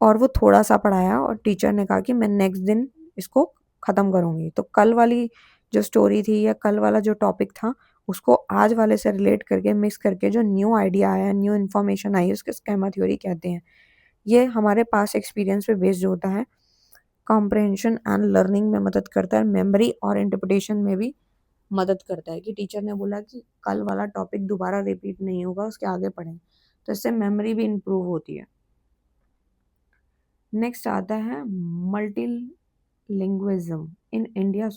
और वो थोड़ा-सा पढ़ाया और टीचर ने कहा कि मैं नेक्स्ट दिन इसको ख़त्म करूँगी। तो कल वाली जो स्टोरी थी या कल वाला जो टॉपिक था, उसको आज वाले से रिलेट करके, मिक्स करके जो न्यू आइडिया आया, न्यू इन्फॉर्मेशन आई, उसको स्केमा थ्योरी कहते हैं। ये हमारे पास एक्सपीरियंस पे बेस्ड होता है। कॉम्प्रिहेंशन एंड लर्निंग में मदद करता है, मेमोरी और इंटरप्रिटेशन में भी मदद करता है। कि टीचर ने बोला कि कल वाला टॉपिक दोबारा रिपीट नहीं होगा, उसके आगे पढ़ें। तो इससे मेमोरी भी इम्प्रूव होती है। नेक्स्ट आता है मल्टीलिंग्विज्म इन इंडियन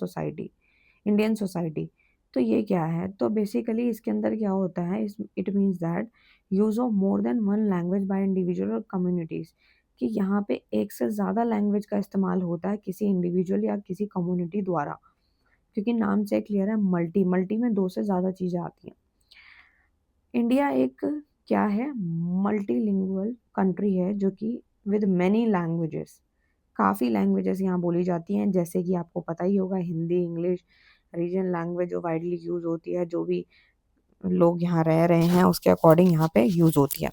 सोसाइटी। तो ये क्या है, तो बेसिकली इसके अंदर क्या होता है, it means that use of more than one language by individual और कम्युनिटीज। कि यहाँ पे एक से ज़्यादा लैंग्वेज का इस्तेमाल होता है किसी इंडिविजुअल या किसी कम्युनिटी द्वारा। क्योंकि नाम से क्लियर है, मल्टी मल्टी में दो से ज़्यादा चीज़ें आती हैं। इंडिया एक क्या है, मल्टीलिंगुअल कंट्री है, जो कि विद मैनी लैंग्वेजेस, काफ़ी लैंग्वेजेस यहाँ बोली जाती हैं। जैसे कि आपको पता ही होगा, हिंदी, इंग्लिश, रीजन लैंग्वेज जो वाइडली यूज़ होती है, जो भी लोग यहाँ रह रहे हैं उसके अकॉर्डिंग यहाँ पे यूज़ होती है।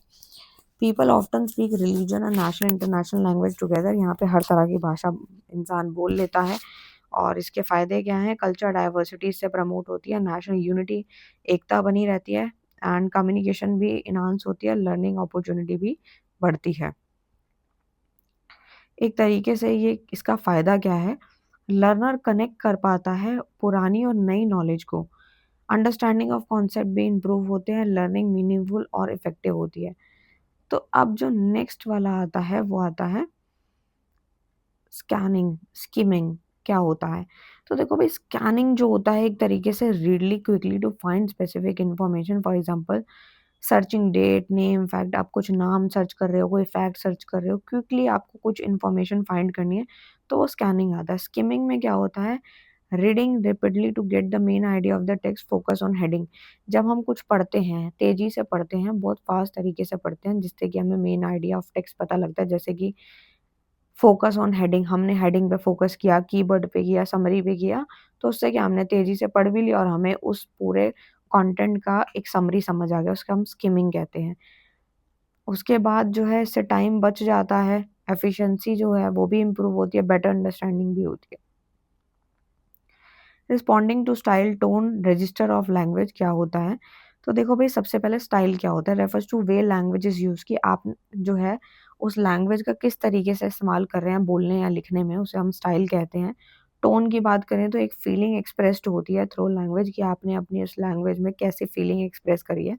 People often speak religion and national international language together. यहाँ पे हर तरह की भाषा इंसान बोल लेता है। और इसके फ़ायदे क्या हैं, कल्चर डाइवर्सिटी से प्रमोट होती है, नेशनल यूनिटी, एकता बनी रहती है, एंड कम्युनिकेशन भी इन्हांस होती है, लर्निंग अपॉर्चुनिटी भी बढ़ती है। एक तरीके से ये इसका फ़ायदा क्या है, लर्नर कनेक्ट कर पाता है पुरानी और नई नॉलेज को, अंडरस्टैंडिंग ऑफ कॉन्सेप्ट भी इम्प्रूव होते हैं, लर्निंग मीनिंगफुल और इफ़ेक्टिव होती है। तो अब जो नेक्स्ट वाला आता है वो आता है स्कैनिंग, स्किमिंग क्या होता है। तो देखो भाई, स्कैनिंग जो होता है एक तरीके से readily quickly to find specific information. For example, searching date, name, fact. आप कुछ नाम सर्च कर रहे हो, कोई फैक्ट सर्च कर रहे हो, क्विकली आपको कुछ इन्फॉर्मेशन फाइंड करनी है, तो वो स्कैनिंग आता है। स्किमिंग में क्या होता है, reading rapidly to get the main idea of the text, focus on heading. जब हम कुछ पढ़ते हैं, तेजी से पढ़ते हैं, बहुत फास्ट तरीके से पढ़ते हैं, जिससे कि हमें मेन आइडिया ऑफ टेक्स्ट पता लगता है। जैसे कि फोकस ऑन हेडिंग, हमने हेडिंग पे फोकस किया, कीवर्ड पे किया, समरी पे किया, तो उससे क्या, हमने तेजी से पढ़ भी लिया और हमें उस पूरे कंटेंट का एक समरी समझ आ गया, उसको हम स्किमिंग कहते हैं। उसके बाद जो है, इससे टाइम बच जाता है, एफिशिएंसी जो है वो भी इम्प्रूव होती है, बेटर अंडरस्टैंडिंग भी होती है। Responding to style, tone, register of language क्या होता है, तो देखो भाई, सबसे पहले स्टाइल क्या होता है, refers two way language is use, कि आप जो है उस लैंग्वेज का किस तरीके से इस्तेमाल कर रहे हैं बोलने या लिखने में, उसे हम स्टाइल कहते हैं। टोन की बात करें तो एक फीलिंग एक्सप्रेस्ड होती है थ्रू लैंग्वेज, कि आपने अपनी उस लैंग्वेज में कैसी फीलिंग एक्सप्रेस करी है।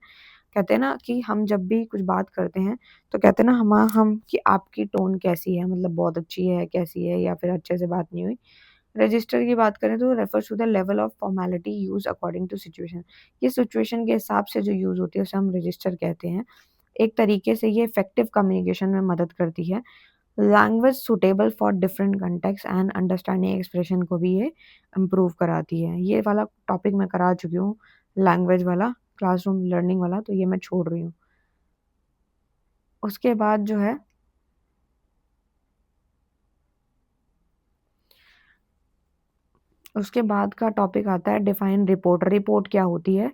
कहते हैं ना कि हम जब भी कुछ बात करते हैं तो कहते हैं ना, हम कि आपकी टोन कैसी है, मतलब बहुत अच्छी है, कैसी है, या फिर अच्छे से बात नहीं हुई। रजिस्टर की बात करें तो refers to the level of formality use according to situation. ये सिचुएशन के हिसाब से जो यूज होती है उसे हम रजिस्टर कहते हैं। एक तरीके से ये इफेक्टिव कम्युनिकेशन में मदद करती है। Language suitable for different context and understanding expression को भी ये इम्प्रूव कराती है। ये वाला टॉपिक मैं करा चुकी हूँ, लैंग्वेज वाला। क्लासरूम लर्निंग वाला, तो ये मैं छोड़ रही हूँ। उसके बाद जो है उसके बाद का टॉपिक आता है डिफाइन रिपोर्ट। रिपोर्ट क्या होती है?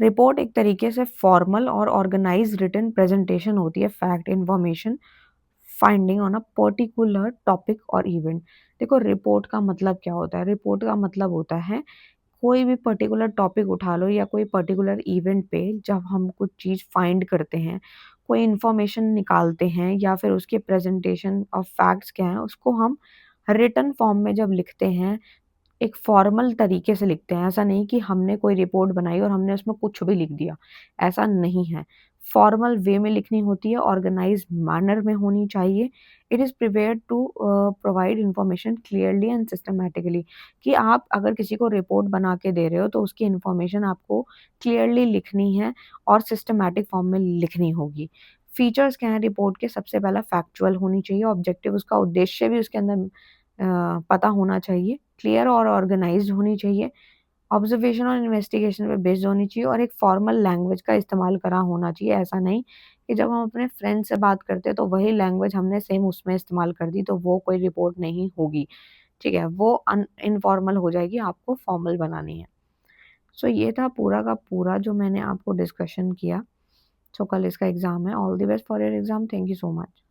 रिपोर्ट एक तरीके से फॉर्मल और ऑर्गेनाइज रिटन प्रेजेंटेशन होती है fact, information, finding on a particular topic और इवेंट। देखो रिपोर्ट का मतलब क्या होता है? रिपोर्ट का मतलब होता है कोई भी पर्टिकुलर टॉपिक उठा लो या कोई पर्टिकुलर इवेंट पे जब हम कुछ चीज़ फाइंड करते हैं, कोई इन्फॉर्मेशन निकालते हैं या फिर उसके प्रेजेंटेशन ऑफ फैक्ट्स क्या हैं, उसको हम रिटन फॉर्म में जब लिखते हैं, एक फॉर्मल तरीके से लिखते हैं। ऐसा नहीं कि हमने कोई रिपोर्ट बनाई और हमने उसमें कुछ भी लिख दिया, ऐसा नहीं है। फॉर्मल वे में लिखनी होती है, ऑर्गेनाइज्ड मैनर में होनी चाहिए। It is prepared to provide information clearly and systematically, कि आप अगर किसी को रिपोर्ट बना के दे रहे हो तो उसकी इन्फॉर्मेशन आपको क्लियरली लिखनी है और सिस्टमैटिक फॉर्म में लिखनी होगी। फीचर्स क्या हैं रिपोर्ट के? सबसे पहला फैक्चुअल होनी चाहिए, ऑब्जेक्टिव उसका उद्देश्य भी उसके अंदर पता होना चाहिए, क्लियर और ऑर्गेनाइज्ड होनी चाहिए, ऑब्जर्वेशन और इन्वेस्टिगेशन पे बेस्ड होनी चाहिए और एक फॉर्मल लैंग्वेज का इस्तेमाल करा होना चाहिए। ऐसा नहीं कि जब हम अपने फ्रेंड से बात करते हैं तो वही लैंग्वेज हमने सेम उसमें इस्तेमाल कर दी, तो वो कोई रिपोर्ट नहीं होगी, ठीक है? वो इनफॉर्मल हो जाएगी, आपको फॉर्मल बनानी है। सो ये था पूरा का पूरा जो मैंने आपको डिस्कशन किया। सो कल इसका एग्ज़ाम है। All the best for your exam. Thank you so much.